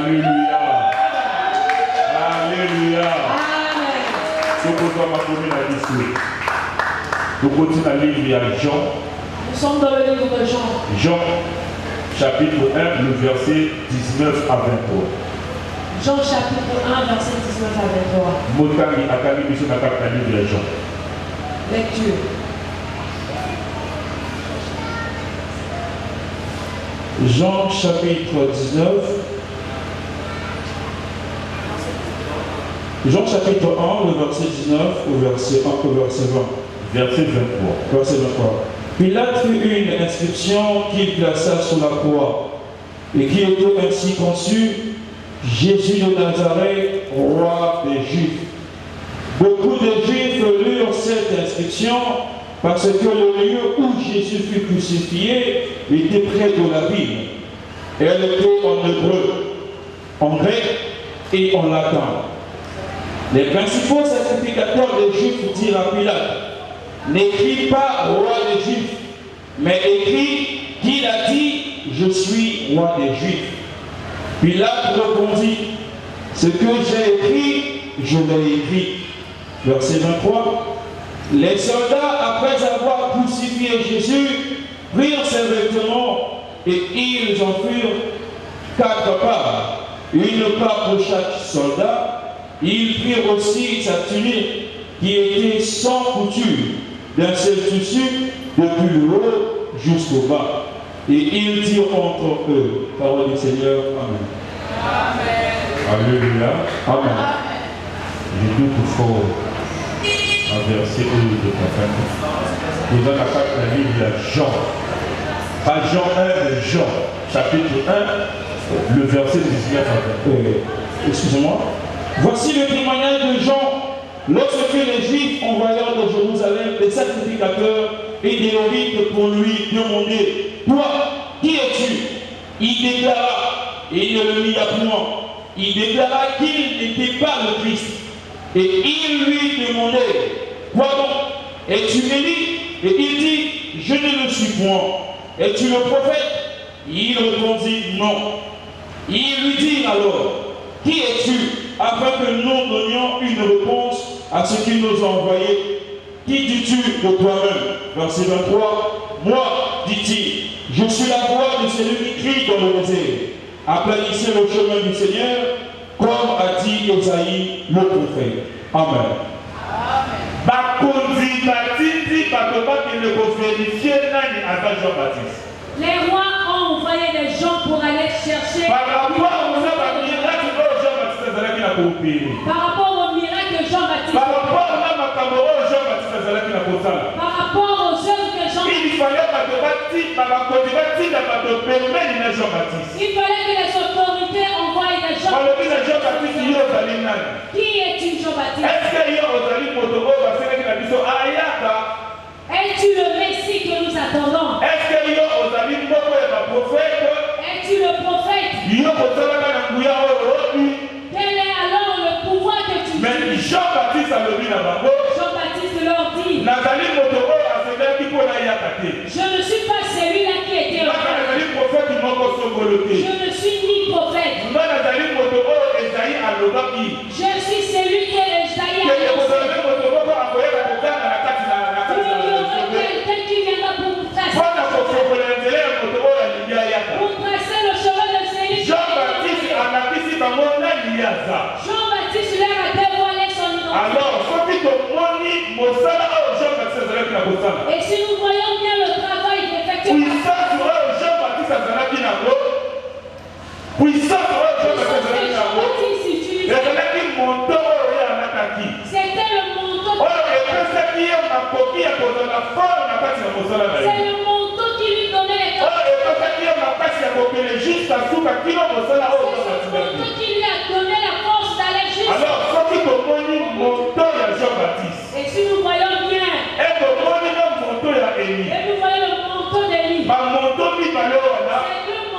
Alléluia. Alléluia. Nous continuons à lire Jean. Nous sommes dans le livre de Jean. Jean, chapitre 1, le verset 19 à 23. Jean, chapitre 1, verset 19 à 23. Lecture. Jean chapitre 19. Jean chapitre 1, le verset 19 au verset 1 au verset 20. Verset 23. Verset 23. Pilate fit une inscription qu'il plaça sur la croix et qui était ainsi conçue: Jésus de Nazareth, roi des Juifs. Beaucoup de Juifs lurent cette inscription parce que le lieu où Jésus fut crucifié était près de la ville. Elle était en hébreu, en grec et en latin. Les principaux sacrificateurs des Juifs dirent à Pilate: n'écris pas roi des Juifs, mais écris qu'il a dit: je suis roi des Juifs. Pilate répondit: ce que j'ai écrit, je l'ai écrit. Verset 23. Les soldats, après avoir crucifié Jésus, prirent ses vêtements et ils en furent 4 parts, une part pour chaque soldat. Ils prirent aussi sa tunique qui était sans couture, d'un seul tissu, depuis le haut jusqu'au bas. Et ils dirent entre eux: parole du Seigneur, Amen. Amen. Alléluia. Amen. J'ai tout fort un verset de ta famille. Nous allons faire la livre de Jean. Pas Jean 1, mais Jean, chapitre 1, le verset 19 à 20. Excusez-moi. Voici le témoignage de Jean. Lorsque les Juifs envoyèrent de Jérusalem des sacrificateurs et des Lévites pour lui demander: toi, qui es-tu? Il déclara, et il ne le nia point, il déclara qu'il n'était pas le Christ. Et il lui demandait: quoi donc? Es-tu Élie? Et il dit: je ne le suis point. Es-tu le prophète? Il répondit: non. Il lui dit alors: qui es-tu? Afin que nous donnions une réponse à ce qu'il nous a envoyé. Qui dis-tu de toi-même? Verset 23. Moi, dit-il, je suis la voix de celui qui crie dans le désert: aplanissez le chemin du Seigneur, comme a dit Esaïe le prophète. Amen. Les rois ont envoyé des gens pour aller chercher. Par rapport au miracle de Jean-Baptiste. Par rapport aux œuvres que Jean-Baptiste. Il fallait que les autorités envoient des gens. Qui est-tu, Jean-Baptiste? Es-tu le Messie que nous attendons? Es-tu le prophète? Quel est alors le pouvoir que tu dis? Jean-Baptiste leur dit: je ne suis pas celui-là qui était. Je ne suis ni prophète. Je suis celui que Esaïe a annoncé. Quelqu'un qui viendra pour nous tracer. Pour tracer le chemin de celui. Jean-Baptiste leur a dévoilé son identité. Alors, et si nous voyons bien le travail effectué, c'était le manteau. C'est le manteau qui lui donnait les capacités. C'est le manteau qui lui a donné la force d'aller jusqu'à. Et si nous voyons bien, et nous voyons le manteau d'Élie, c'est deux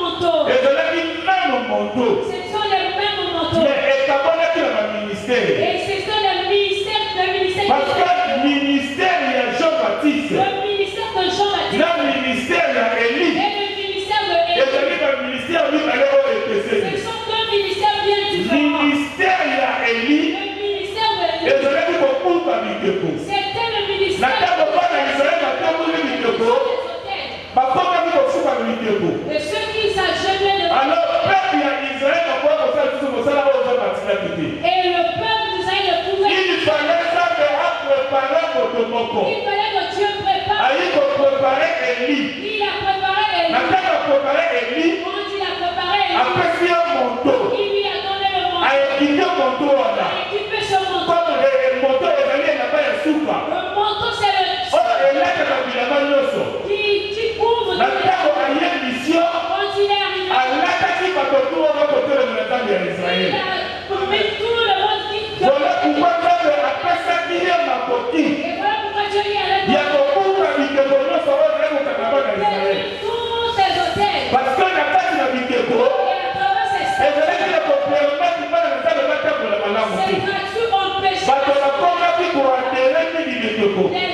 manteaux. Ce sont les mêmes manteaux. Et ce sont les ministères. Parce que le ministère de Jean-Baptiste, le ministère de Jean-Baptiste, le ministère d'Élie, et le ministère de Élie, et le ministère lui, ce sont deux ministères. ya Israël. Il a promis tout le monde qui Voilà pourquoi Nzambe apesaki ye makoki et voilà pourquoi Dieu lui a ya kobuka bikeko nyonso oyo ezali kokanga bana ya Israël. tous ces hôtels. Parce que na kati na bikeko Et à travers ces ezalaki na kopermettre bana na Nzambe batambola malamu te. c'est gratuit, on péché. Bato bakongaki koatere mingi bikeko. Les